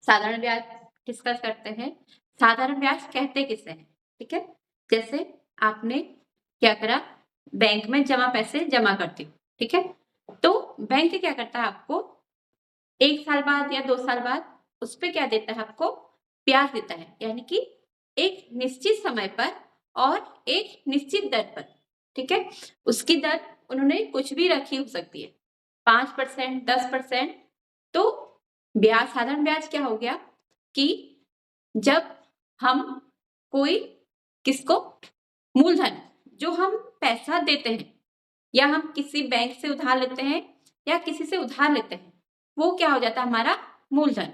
साधारण ब्याज डिस्कस करते हैं। साधारण ब्याज कहते किसे हैं, ठीक है। जैसे आपने क्या करा, बैंक में पैसे जमा करती हूँ, ठीक है। तो बैंक क्या करता है, आपको 1 साल बाद या 2 साल बाद उस पे क्या देता है, आपको ब्याज देता है, यानी कि एक निश्चित समय पर और एक निश्चित दर पर, ठीक है। उसकी दर उन्होंने कुछ भी रखी हो सकती है, 5%, 10%। तो ब्याज, साधारण ब्याज क्या हो गया कि जब हम कोई किसको, मूलधन, जो हम पैसा देते हैं या हम किसी बैंक से उधार लेते हैं या किसी से उधार लेते हैं, वो क्या हो जाता है, हमारा मूलधन।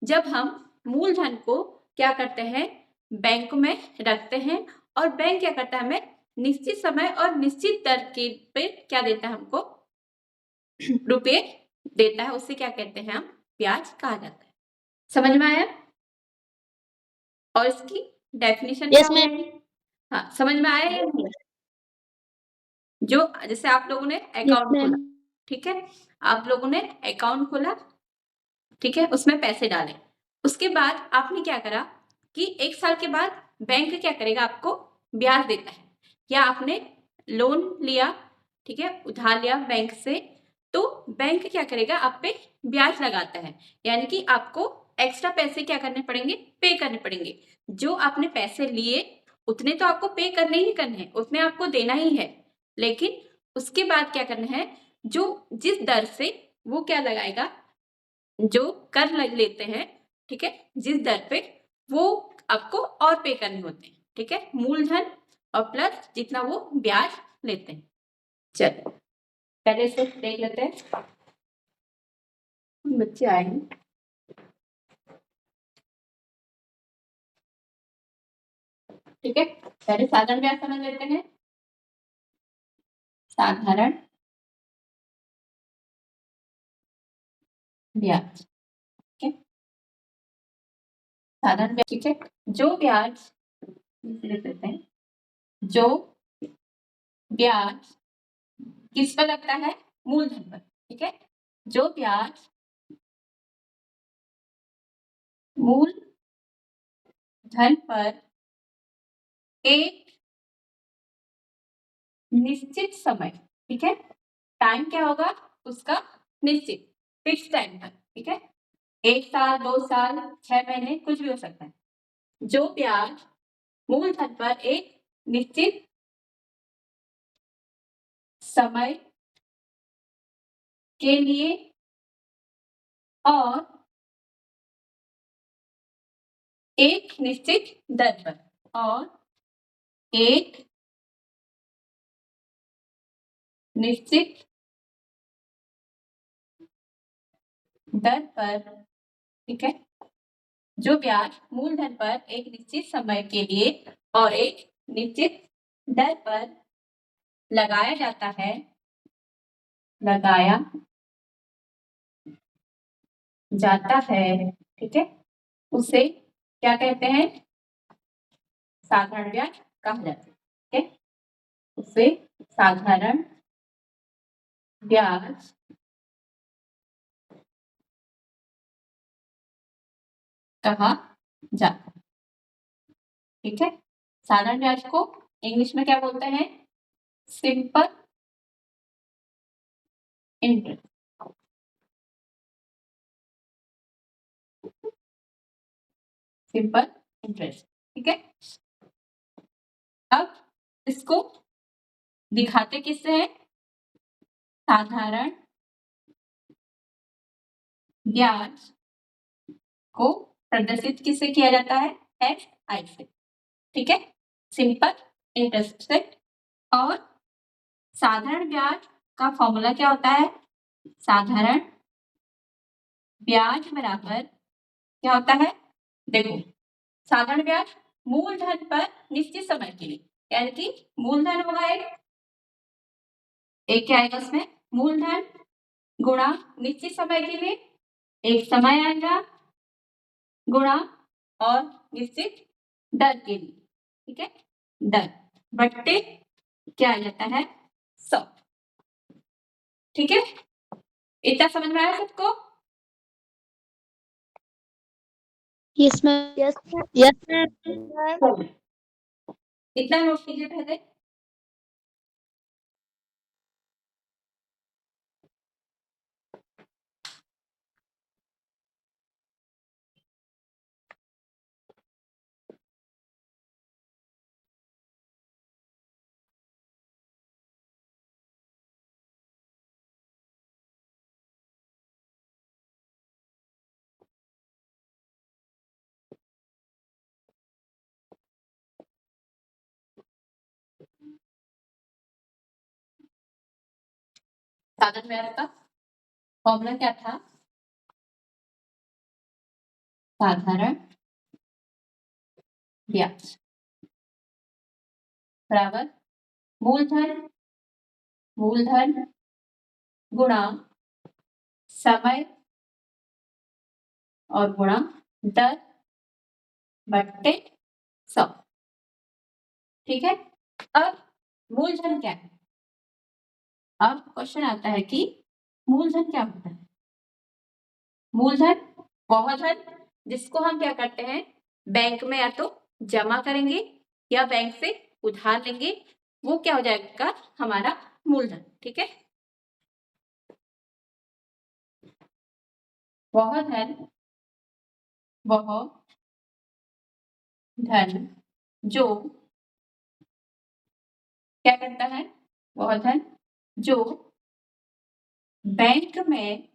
जब हम मूलधन को क्या करते हैं, बैंक में रखते हैं और बैंक क्या करता है, हमें निश्चित समय और निश्चित दर के पे क्या देता है, हमको रुपए देता है, उसे क्या कहते हैं, हम ब्याज कहा जाता है। समझ में आया? और इसकी डेफिनेशन क्या यस हो मैम। जाएगी? हाँ, समझ में आया या नहीं? जो जैसे आप लोगों ने यस अकाउंट मैम। खोला, ठीक है, आप लोगों ने अकाउंट खोला, ठीक है, उसमें पैसे डाले। उसके बाद आपने क्या करा कि 1 साल के बाद बैंक क्या करेगा, आपको ब्याज देता है। या आपने लोन लिया, ठीक है, उधार लिया बैंक से, तो बैंक क्या करेगा, आप पे ब्याज लगाता है। यानी कि आपको एक्स्ट्रा पैसे क्या करने पड़ेंगे, पे करने पड़ेंगे। जो आपने पैसे लिए उतने तो आपको पे करने ही करने हैं, उतने आपको देना ही है। लेकिन उसके बाद क्या करना है, जो जिस दर से वो क्या लगाएगा, जो कर लेते हैं, ठीक है, जिस दर पे, वो आपको और पे करने होते हैं, ठीक है, मूलधन और प्लस जितना वो ब्याज लेते हैं। चलो पहले से देख लेते हैं, बच्चे आएंगे। ठीक है, पहले साधारण ब्याज समझ लेते हैं। साधारण ब्याज, ठीक है, साधारण ब्याज, ठीक है। जो ब्याज लिख लेते हैं, जो ब्याज किस पर लगता है, मूलधन पर, ठीक है। जो ब्याज मूलधन पर एक निश्चित समय, ठीक है, टाइम क्या होगा उसका, निश्चित, फिक्स टाइम पर, ठीक है, 1 साल, 2 साल, 6 महीने, कुछ भी हो सकता है। जो ब्याज मूलधन पर एक निश्चित समय के लिए और एक निश्चित दर पर, और एक निश्चित दर पर, ठीक है, जो ब्याज मूलधन पर एक निश्चित समय के लिए और एक निश्चित दर पर लगाया जाता है, लगाया जाता है, ठीक है, उसे क्या कहते हैं, साधारण ब्याज कहा जाता है, ठीक है, उसे साधारण ब्याज कहा जाता है, ठीक है। साधारण ब्याज को इंग्लिश में क्या बोलते हैं, सिंपल इंटरेस्ट, सिंपल इंटरेस्ट, ठीक है। अब इसको दिखाते किससे हैं, साधारण ब्याज को प्रदर्शित किससे किया जाता है, एस आई से, ठीक है, सिंपल इंटरेस्ट से। और साधारण ब्याज का फॉर्मूला क्या होता है, साधारण ब्याज बराबर क्या होता है, देखो, साधारण ब्याज मूलधन पर निश्चित समय के लिए, यानी कि मूलधन होगा एक क्या आएगा उसमें, मूलधन गुणा निश्चित समय के लिए एक समय आएगा, गुणा और निश्चित दर के लिए, ठीक है, दर बट्टे क्या आ जाता है, 100, ठीक है। इतना समझ में आया सबको? Yes ma'am. Yes yes ma'am. Ma'am. इतना नोट कीजिए पहले। साधारण व्यास का फॉर्मूला क्या था? साधारण व्यास बराबर मूलधन गुणा समय और गुणा दर बट्टे 100। ठीक है। अब मूलधन क्या है? अब क्वेश्चन आता है कि मूलधन क्या होता है? मूलधन वह धन जिसको हम क्या करते हैं, बैंक में या तो जमा करेंगे या बैंक से उधार लेंगे, वो क्या हो जाएगा? हमारा मूलधन। ठीक है। वह धन जो क्या करता है? वह धन जो बैंक में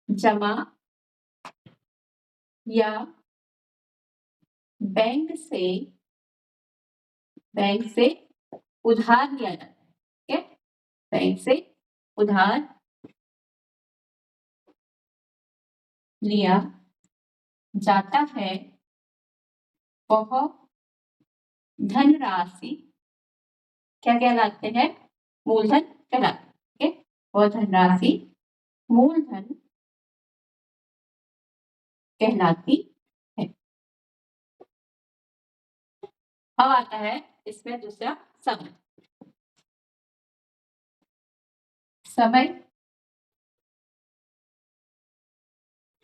जमा या बैंक से उधार लिया जाता है। ठीक है। बैंक से उधार लिया जाता है, वह धनराशि क्या कहलाते हैं? मूलधन कहलाते हैं। ठीक है। वह धनराशि मूलधन कहलाती है। अब आता है इसमें दूसरा समय। समय,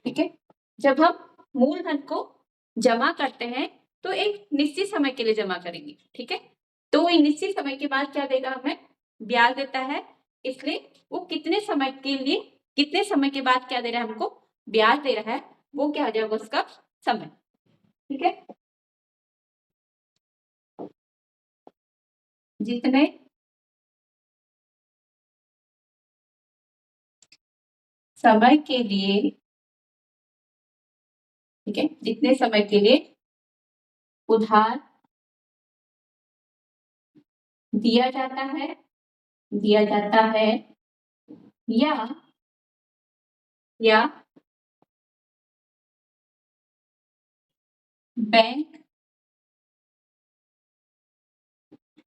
ठीक है। जब हम मूलधन को जमा करते हैं तो एक निश्चित समय के लिए जमा करेंगे। ठीक है। तो एक निश्चित समय के बाद क्या देगा? हमें ब्याज देता है। इसलिए वो कितने समय के लिए, कितने समय के बाद क्या दे रहा है? हमको ब्याज दे रहा है, वो क्या हो जाएगा? उसका समय। ठीक है। जितने समय के लिए, ठीक है, जितने समय के लिए उधार दिया जाता है या बैंक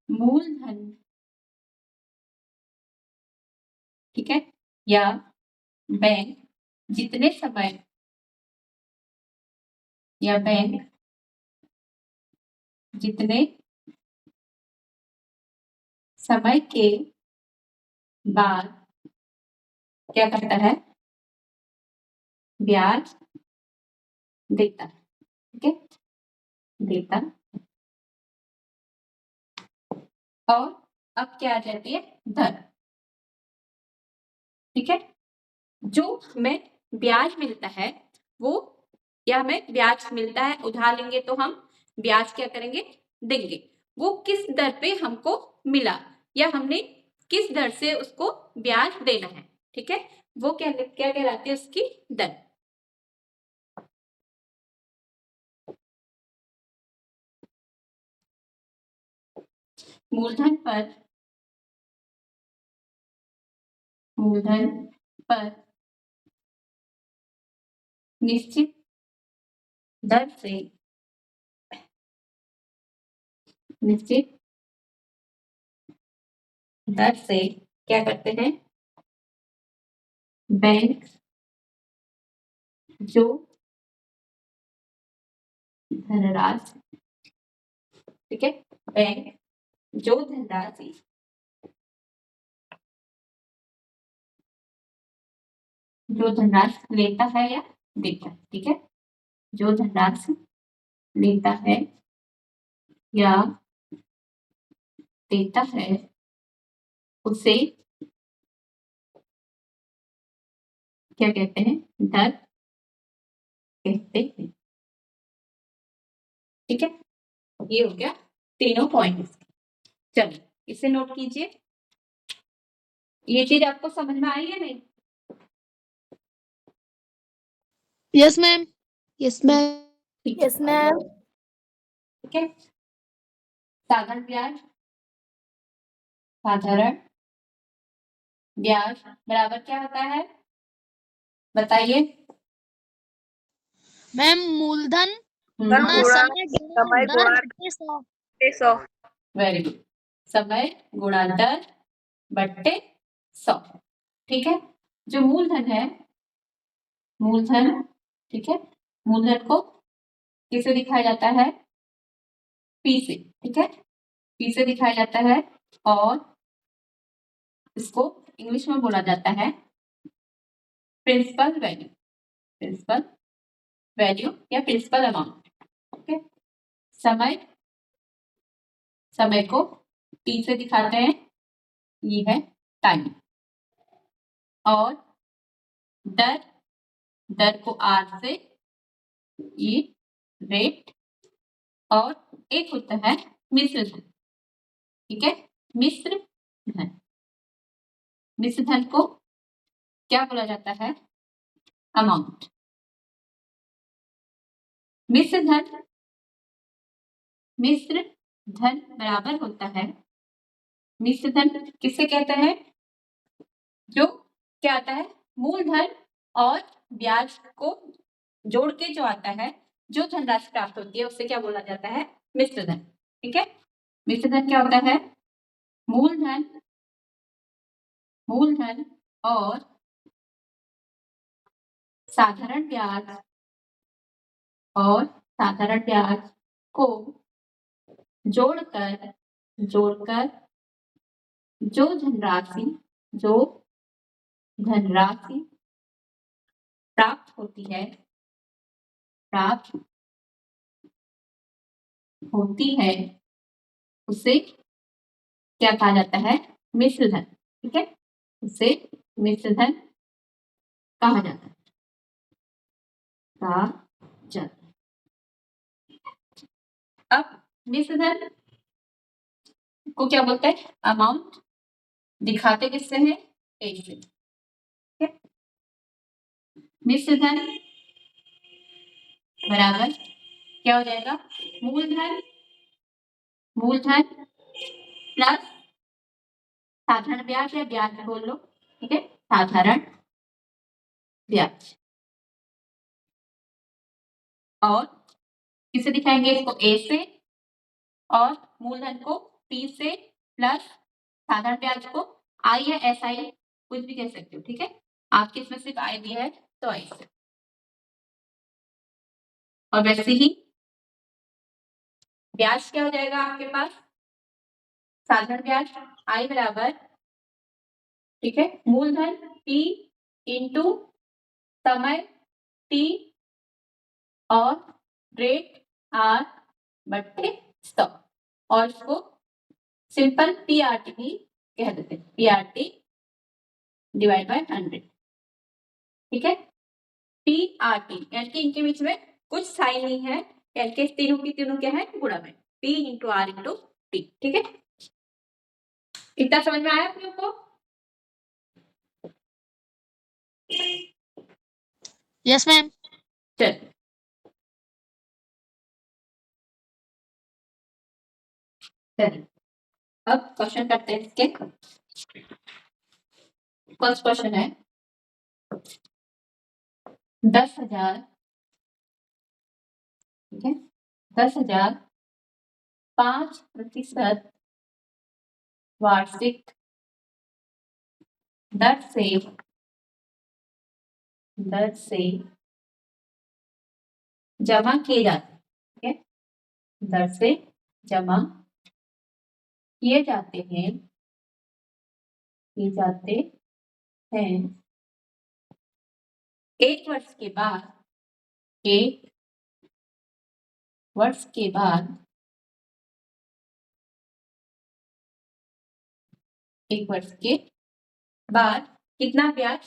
मूलधन, ठीक है, या बैंक जितने समय या बैंक जितने समय के बाद क्या करता है? ब्याज देता है। ठीक है। देता। और अब क्या आ जाती है? दर। ठीक है। जो हमें ब्याज मिलता है वो, या हमें ब्याज मिलता है, उधार लेंगे तो हम ब्याज क्या करेंगे? देंगे। वो किस दर पे हमको मिला या हमने किस दर से उसको ब्याज देना है। ठीक है। वो क्या क्या कहलाती है? उसकी दर। मूलधन पर निश्चित दर से, निश्चित दर से क्या करते हैं? बैंक जो धनराशि, ठीक है, बैंक जो धनराशि जो धनराशि लेता है या देता है, ठीक है, जो धनराशि लेता है या देता है उसे क्या कहते हैं, दर कहते हैं, ठीक है। ये हो गया तीनों पॉइंट। चलिए इसे नोट कीजिए। ये चीज आपको समझ में आई है नहीं? Yes ma'am. Yes ma'am. ठीक है, यस मैम। ठीक है। साधारण ब्याज, साधारण ब्याज बराबर क्या होता है, बताइए। मैम मूलधन गुणा समय गुणा दर बटे 100। Very good. समय गुणा दर बट्टे 100, ठीक है। जो मूलधन है, मूलधन, ठीक है, मूलधन को किसे दिखाया जाता है, पी से, ठीक है, पी से दिखाया जाता है और इसको इंग्लिश में बोला जाता है प्रिंसिपल वैल्यू, प्रिंसिपल वैल्यू या प्रिंसिपल अमाउंट, ओके। समय, समय को टी से दिखाते हैं, ये है टाइम, और दर, दर को आर से, ये रेट, और एक होता है मिश्र धन, ठीक है, मिश्र धन। मिश्र धन को क्या बोला जाता है, अमाउंट। मिश्र धन, मिश्र धन बराबर होता है, मिश्र धन किसे कहते हैं, जो क्या आता है, मूलधन और ब्याज को जोड़ के जो आता है, जो धनराशि प्राप्त होती है उसे क्या बोला जाता है, मिश्र धन, ठीक है। मिश्र धन क्या होता है, मूलधन, मूलधन और साधारण ब्याज, और साधारण ब्याज को जोड़कर, जोड़कर जो धनराशि, जो धनराशि प्राप्त होती है, प्राप्त होती है, उसे क्या कहा जाता है, मिश्र धन, ठीक है, उसे मिश्र धन कहा जाता है, कहा जाता है। अब मिश्र धन को क्या बोलते हैं, अमाउंट, दिखाते किससे हैं, एक से, ठीक है। मिश्र धन बराबर क्या हो जाएगा, मूलधन, मूलधन प्लस साधारण ब्याज या ब्याज बोल लो, ठीक है, साधारण ब्याज, और किसे दिखाएंगे, इसको ए से, और मूलधन को पी से, प्लस साधारण ब्याज को आई या एस आई कुछ भी कह सकते हो, ठीक है। आपके इसमें सिर्फ आई दिया है तो आई से, और वैसे ही ब्याज क्या हो जाएगा आपके पास, साधारण ब्याज आई बराबर, ठीक है, मूलधन टी इंटू समय टी और रेट आर बट्टे 100, और इसको सिंपल पीआरटी भी कह देते हैं, पीआरटी डिवाइड बाय 100, ठीक है। पीआरटी यानी कि इनके बीच में कुछ साइन नहीं है, यानी कि तीनों की तीनों क्या है, गुणा में, P into R into T, ठीक है। इतना समझ में आया आप लोग को? Yes ma'am. चल चलिए अब क्वेश्चन करते हैं इसके। फर्स्ट क्वेश्चन है 10,000, ठीक है, 10,000 5% वार्षिक दर से, दर से जमा किए जाते हैं, ठीक है, दर से जमा किए जाते हैं, किए जाते हैं 1 वर्ष के बाद 1 वर्ष के बाद 1 वर्ष के बाद कितना ब्याज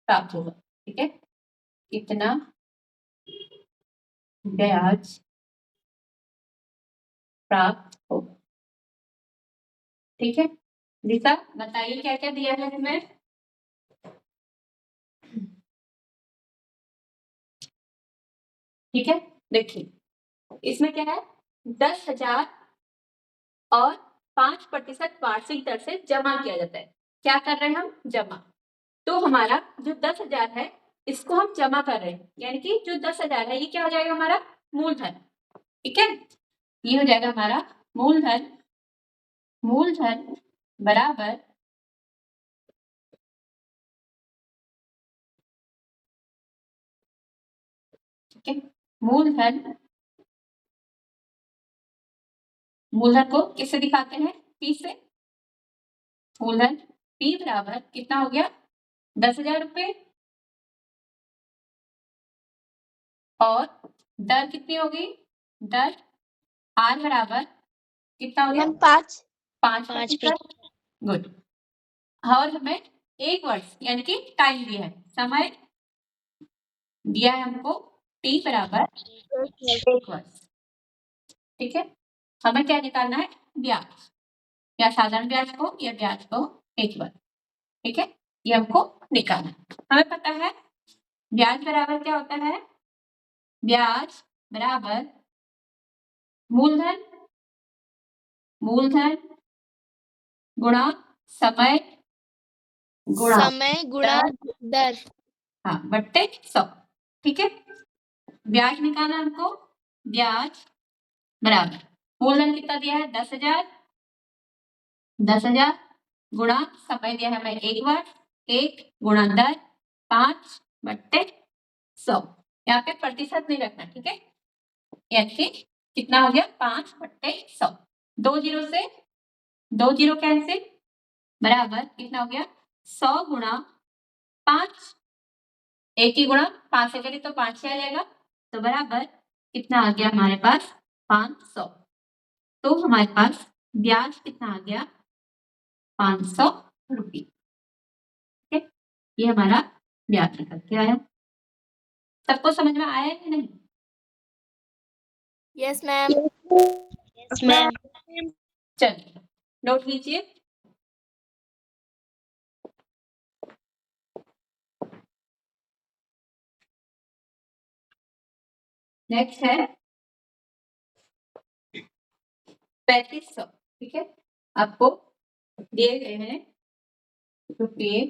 प्राप्त होगा, ठीक है, कितना ब्याज प्राप्त होगा, ठीक है। दिशा बताइए क्या क्या दिया है इसमें। ठीक है, देखिए इसमें क्या है, 10,000 और 5% वार्षिक दर से जमा किया जाता है। क्या कर रहे हैं हम, जमा। तो हमारा जो 10,000 है इसको हम जमा कर रहे हैं, यानी कि जो 10,000 है ये क्या हो जाएगा, हमारा मूलधन, ठीक है। ये हो जाएगा हमारा मूलधन, मूलधन बराबर ठीक है, मूलधन, मूलधन को किससे दिखाते हैं, P से। मूलधन P बराबर कितना हो गया, 10,000 रुपए, और दर कितनी होगी, दर R बराबर कितना हो गया, 5%। गुड। और हमें 1 वर्ष यानी कि टाइम दिया है, समय दिया है हमको, T बराबर 1 वर्ष, ठीक है। हमें क्या निकालना है, ब्याज, या साधारण ब्याज को या ब्याज को 1 वर्ष, ठीक है, ये हमको निकालना है। हमें पता है ब्याज बराबर क्या होता है, ब्याज बराबर मूलधन, मूलधन गुणा समय गुणा दर। हाँ बट्टे 100, ठीक है। ब्याज निकालना हमको, ब्याज बराबर मूलधन कितना दिया है, 10,000, 10,000 गुणा समय दिया है हमें 1 वर्ष, 1 गुणा दर 5/100। यहाँ पे प्रतिशत नहीं रखना, ठीक है, यानी कि कितना हो गया, 5/100। 2 जीरो से 2 जीरो कैंसिल, बराबर कितना हो गया, 100 गुणा 5, 1 ही गुणा 5 से करें तो 5 से आ जाएगा, तो बराबर कितना आ गया हमारे पास, 500। तो हमारे पास ब्याज कितना आ गया, 500 रुपये, ठीक है। ये हमारा ब्याज निकल के आया। सबको समझ में आया है कि नहीं। Yes ma'am. Yes ma'am. चलिए नोट लीजिए। नेक्स्ट है 3500, ठीक है। आपको दिए गए हैं रुपये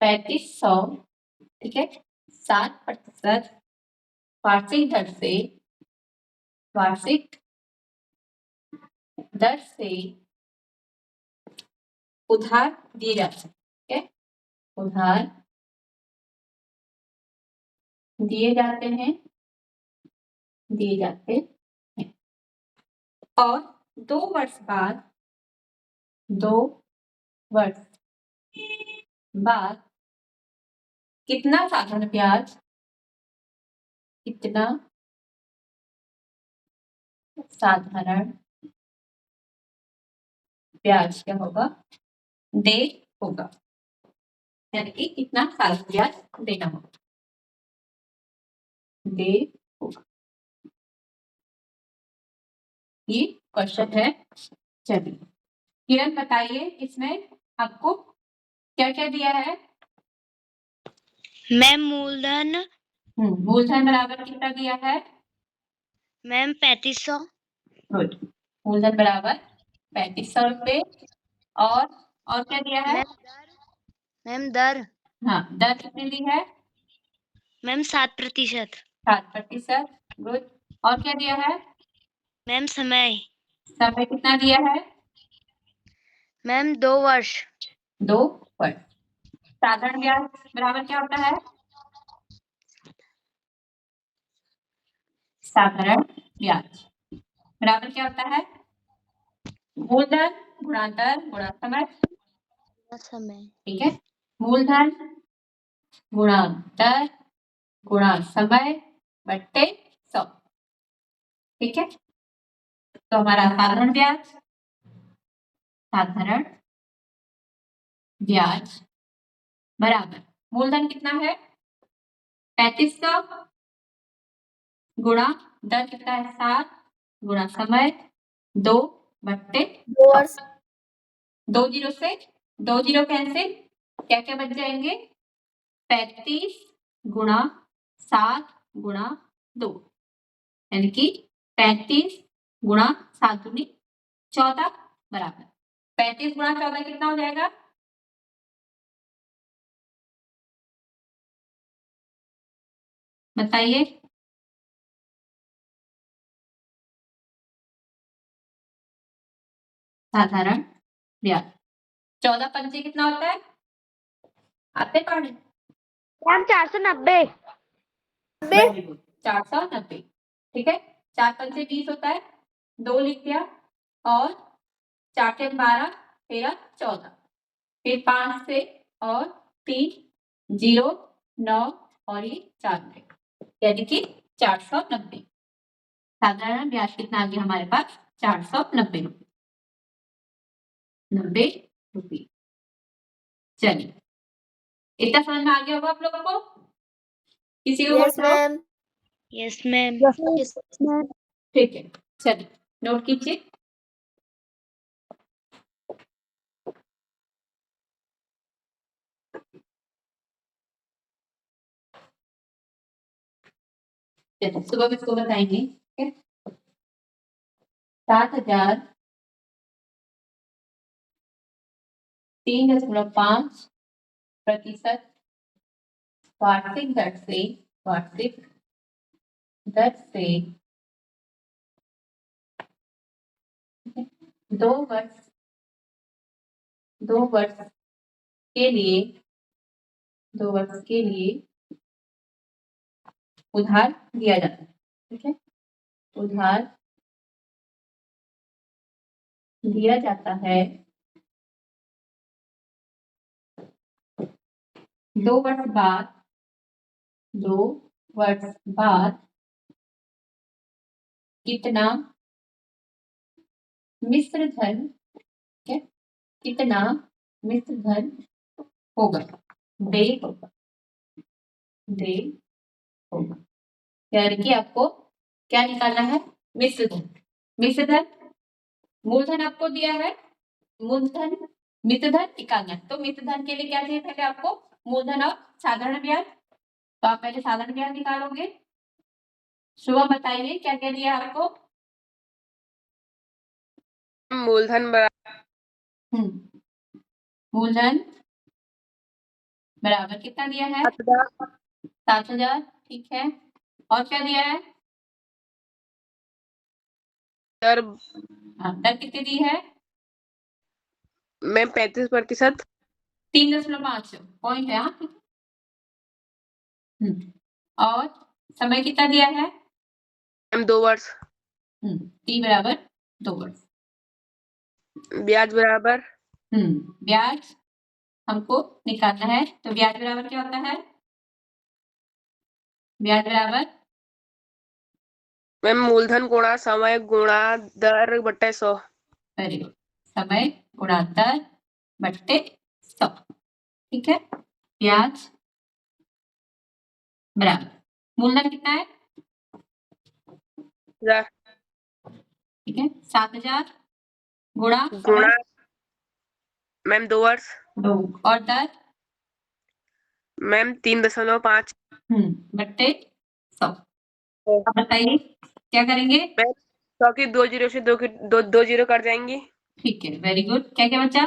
3500, ठीक है, 7% वार्षिक दर से, वार्षिक दर से उधार दिए जाते हैं, ठीक है, उधार दिए जाते हैं, दिए जाते हैं। और 2 वर्ष बाद, 2 वर्ष बाद कितना साधारण ब्याज, कितना साधारण ब्याज क्या होगा, दे होगा, यानी कि कितना साधारण ब्याज देना होगा, दे होगा। ये क्वेश्चन है। चलिए किरण बताइए इसमें आपको क्या क्या दिया है। मैम मूलधन, मूलधन बराबर कितना दिया है, मैम 3500। गुड। मूलधन बराबर 3500 रुपये, और क्या दिया है, मैम दर, हाँ दर कितनी दी है, मैम 7%। 7%, गुड। और क्या दिया है, मैम समय, समय कितना दिया है, मैम 2 वर्ष। 2 वर्ष। साधारण ब्याज बराबर क्या होता है, साधारण ब्याज बराबर क्या होता है, मूलधन गुणा दर गुणा समय, समय। ठीक है। मूलधन गुणा दर गुणा समय बट्टे 100। ठीक है, तो हमारा साधारण ब्याज बराबर मूलधन कितना है 3500 गुणा दर कितना है 7 गुणा समय 2 बट्टे 100। 2 जीरो से 2 जीरो कैंसिल, क्या क्या बच जाएंगे 35 गुणा 7 गुणा 2, यानी कि 35 गुणा 7 दूनी 14 बराबर 35 गुणा 14 कितना हो जाएगा बताइए। साधारण ब्याज 14 पंचे कितना होता है आते पढ़े मैम 490। 490। ठीक है, 4 पंचे 20 होता है 2 लिख दिया और 4 से 12 13 14 फिर 5 से और 3 0 9 और ये 4 यानी कि 490। साधारण ब्याज कितना आ गया हमारे पास 490 रुपये 90 रुपये। चलिए, इतना समझ में आ गया होगा आप लोगों को, किसी को यस बोलना हो? मैम। Yes ma'am. ठीक है, चलिए नोट कीजिए। चलिए सुबह में इसको बताएंगे। 7,003.5% वार्षिक दर से 2 वर्ष के लिए उधार दिया जाता है। ठीक है, उधार दिया जाता है 2 वर्ष बाद कितना मिश्र धन होगा देय होगा, यानी कि आपको क्या निकालना है मिश्र धन मूलधन आपको दिया है मूलधन मिश्र धन निकालना है। तो मिश्र धन के लिए क्या चाहिए पहले आपको मूलधन और साधारण ब्याज, तो आप पहले साधारण ब्याज निकालोगे। शुभम बताइए क्या क्या दिया आपको मूलधन मूलधन बराबर कितना दिया है 7,000। ठीक है, और क्या दिया है दर दर कितनी दी है में 35%। 3.5 पॉइंट है। हाँ, और समय कितना दिया है मैम 2 वर्ष। टी बराबर 2 वर्ष। ब्याज बराबर ब्याज हमको निकालना है, तो ब्याज बराबर क्या होता है ब्याज बराबर मैम मूलधन गुणा समय गुणा दर बट्टे 100। वेरी गुड, समय गुणा दर बट्टे 100। ठीक है, ब्याज बराबर मूलधन कितना है ठीक है 7,000 गुणा मैम 2 वर्ष। और दर मैम 3.5 बट्टे 100। अब बताइए क्या करेंगे 100 की 2 जीरो से 2 जीरो कट जाएंगी। ठीक है, वेरी गुड, क्या क्या बचा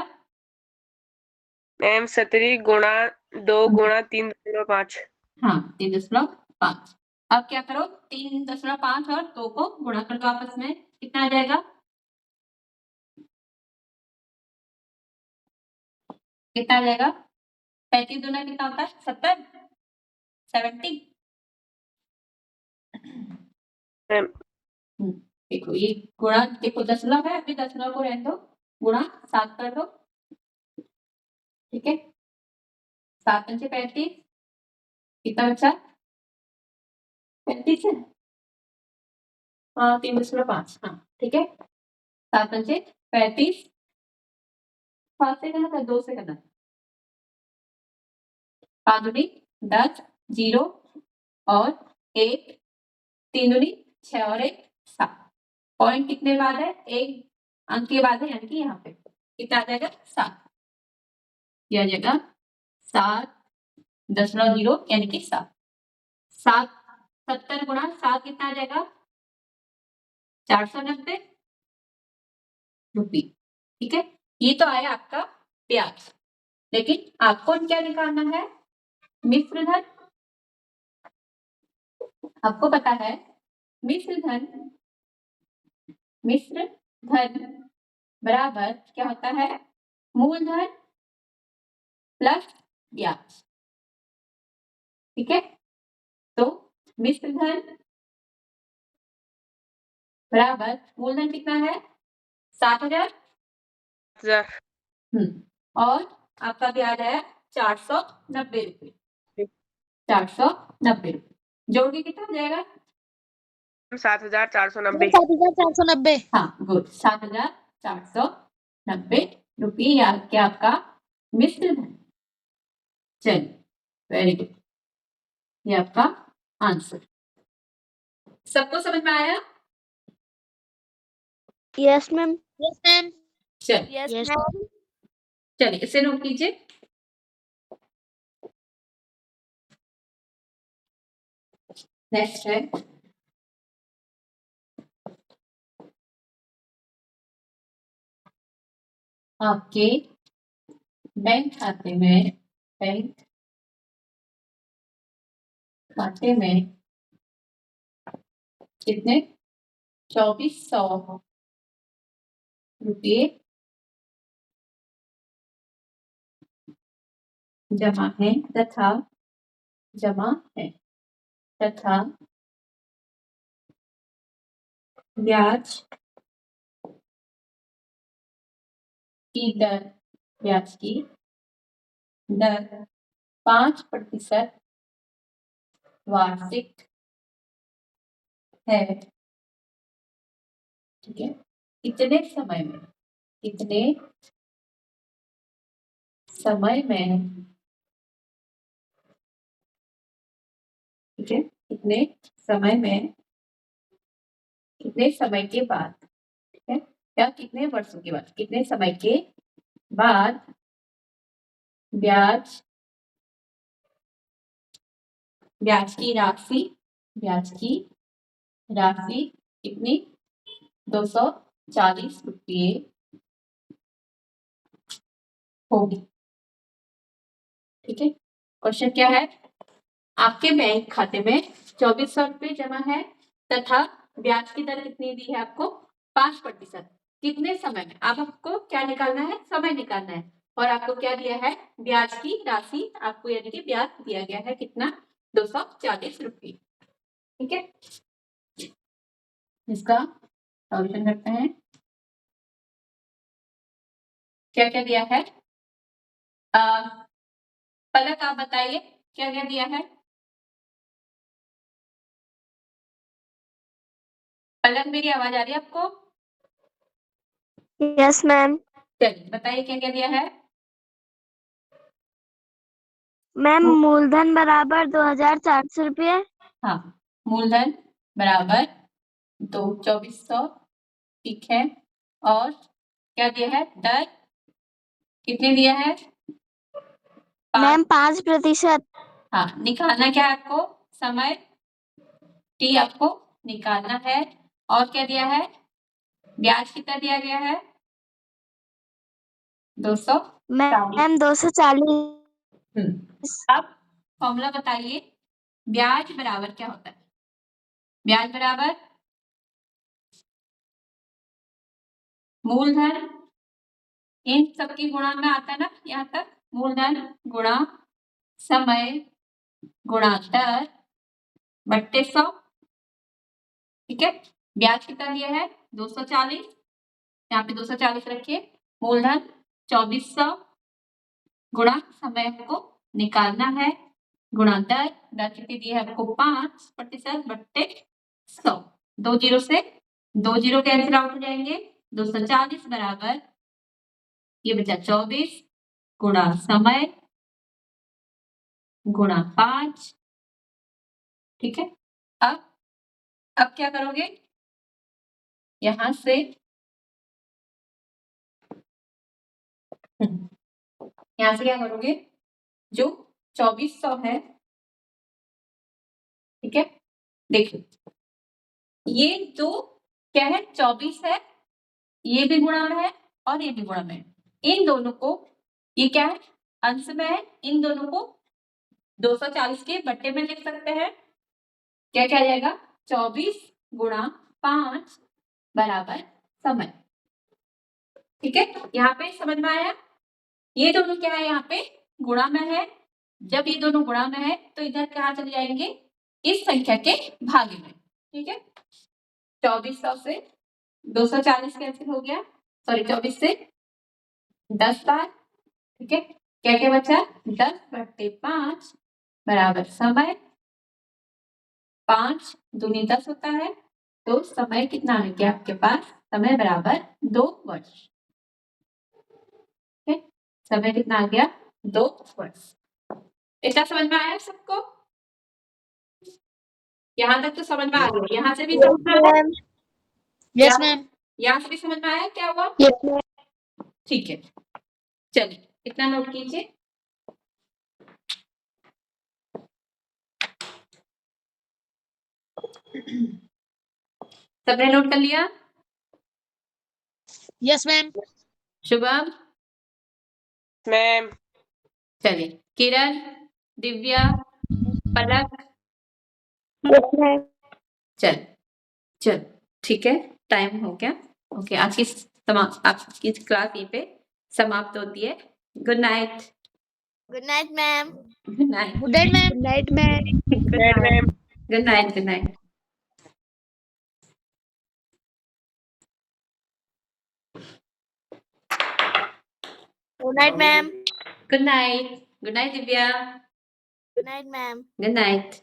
मैम 70 गुणा 2 गुणा 3.5। हाँ 3.5। अब क्या करो 3.5 और 2 को गुणा कर दो आपस में, कितना आ जाएगा कितना आ जाएगा 35 दूना कितना होता है 70 70। देखो ये गुणा देखो दशमलव है, अभी दशमलव को रहने दो, गुणा 7 कर दो। ठीक है, 7 पंचे 35 कितना बचा? 35 है। हाँ 3.5, हाँ ठीक है। 7 पंचे 35, 5 से करना था, 2 से करना था। 5 दूनी 10, 0 और 1, 3 दूनी 6 और 1 7। पॉइंट कितने बाद है? 1 अंक के बाद है, यानी कि यहाँ पे कितना आ जाएगा? 7। यह आ जाएगा 7.0 यानी कि 7। 70 गुणा 7 कितना आ जाएगा? 490 रुपये। ठीक है, ये तो आया आपका ब्याज। लेकिन आपको क्या निकालना है? मिश्र धन। आपको पता है मिश्र धन बराबर क्या होता है? मूलधन प्लस ब्याज। ठीक है, तो मिश्र धन बराबर मूलधन कितना है? 7,000। 1000। और आपका ब्याज आया 490 रुपये। 490 रुपये जोड़ के कितना हो जाएगा? 7,490। 7,490। हाँ गुड, 7,490 रुपये याद क्या आपका मिश्र धन। चलिए वेरी गुड, ये आपका आंसर। सबको समझ में आया? Yes ma'am. Yes ma'am. चलिए यस मैम। चलिए इसे नोट कीजिए। नेक्स्ट है आपके बैंक खाते में कितने 2400 रुपये जमा है तथा ब्याज की दर 5% वार्षिक है। ठीक है, कितने समय में ठीक है, कितने समय के बाद, ठीक है, या कितने वर्षों के बाद, कितने समय के बाद ब्याज की राशि कितनी 240 रुपये होगी। ठीक है, क्वेश्चन क्या है? आपके बैंक खाते में 2400 रुपये जमा है तथा ब्याज की दर कितनी दी है आपको? 5%। कितने समय में? अब आपको क्या निकालना है? समय निकालना है। और आपको क्या दिया है? ब्याज की राशि आपको, यानी कि ब्याज दिया गया है कितना? 240 रुपये। ठीक है, इसका सॉल्यूशन करते हैं। क्या क्या दिया है? पलक आप बताइए क्या क्या दिया है? पलक मेरी आवाज आ रही है आपको? Yes ma'am. चलिए बताइए क्या क्या दिया है? मैम मूलधन बराबर 2,400 रुपये। हाँ, मूलधन बराबर 2400। ठीक है, और क्या दिया है? दर कितने दिया है? मैम 5%। हाँ, निकालना क्या है आपको? समय टी आपको निकालना है। और क्या दिया है? ब्याज कितना दिया गया है? 200। मैम 240। अब फॉर्मूला बताइए, ब्याज बराबर क्या होता है? ब्याज बराबर मूलधन, इन सबकी गुणा में आता है ना यहाँ तक, मूलधन गुणा समय गुणा दर बट्टे 100। ठीक है, ब्याज कितना दिया है? 240, यहाँ पे 240 रखिए। मूलधन 2400 गुणा समय को निकालना है गुणा दर, दर कितनी दी है आपको 5% बट्टे 100, 2 जीरो से 2 जीरो कैंसिल आउट हो जाएंगे, 240 बराबर ये बचा 24 गुणा समय गुणा 5। ठीक है, अब क्या करोगे, यहां से यहां से क्या करोगे, जो 2400 है, ठीक है, देखिए ये दो क्या है, 24 है, ये भी गुणा में है और ये भी गुणा में है, इन दोनों को, ये क्या है, अंश में है, इन दोनों को 240 के बट्टे में लिख सकते हैं, क्या क्या आ जाएगा, 24 गुणा 5 बराबर समय। ठीक है, यहाँ पे समझ में आया, ये दोनों क्या है, यहाँ पे गुणा में है, जब ये दोनों गुणा में है तो इधर कहाँ चले जाएंगे, इस संख्या के भागे में। ठीक है, 2400 से 240 कैंसिल हो गया, सॉरी 24 से 10 बार। ठीक है, क्या क्या बचा, 10 बट्टे 5 बराबर समय, 5 दूनी 10 होता है, तो समय कितना आ गया आपके पास, समय बराबर 2 वर्ष। ठीक है, समय कितना आ गया, 2 वर्ष। इतना समझ में आया सबको, यहाँ तक तो समझ में आ गया, यहाँ से भी समझ में आया, यस मैम। यहाँ से भी समझ में आया क्या हुआ, यस मैम। ठीक है, चलिए इतना नोट कीजिए। सबने नोट कर लिया, यस मैम। शुभम, मैम। चलिए किरण, दिव्या, पलक, यस मैम। चल चल ठीक है, टाइम हो गया, ओके, आज की क्लास यहीं पे समाप्त होती है। Good night. Good night ma'am. Good night. Good night ma'am. Good night ma'am. Good ma'am night. Ma'am. Good night. Good night. Good night ma'am. Good night. Good night Divya. Good night ma'am. Good night.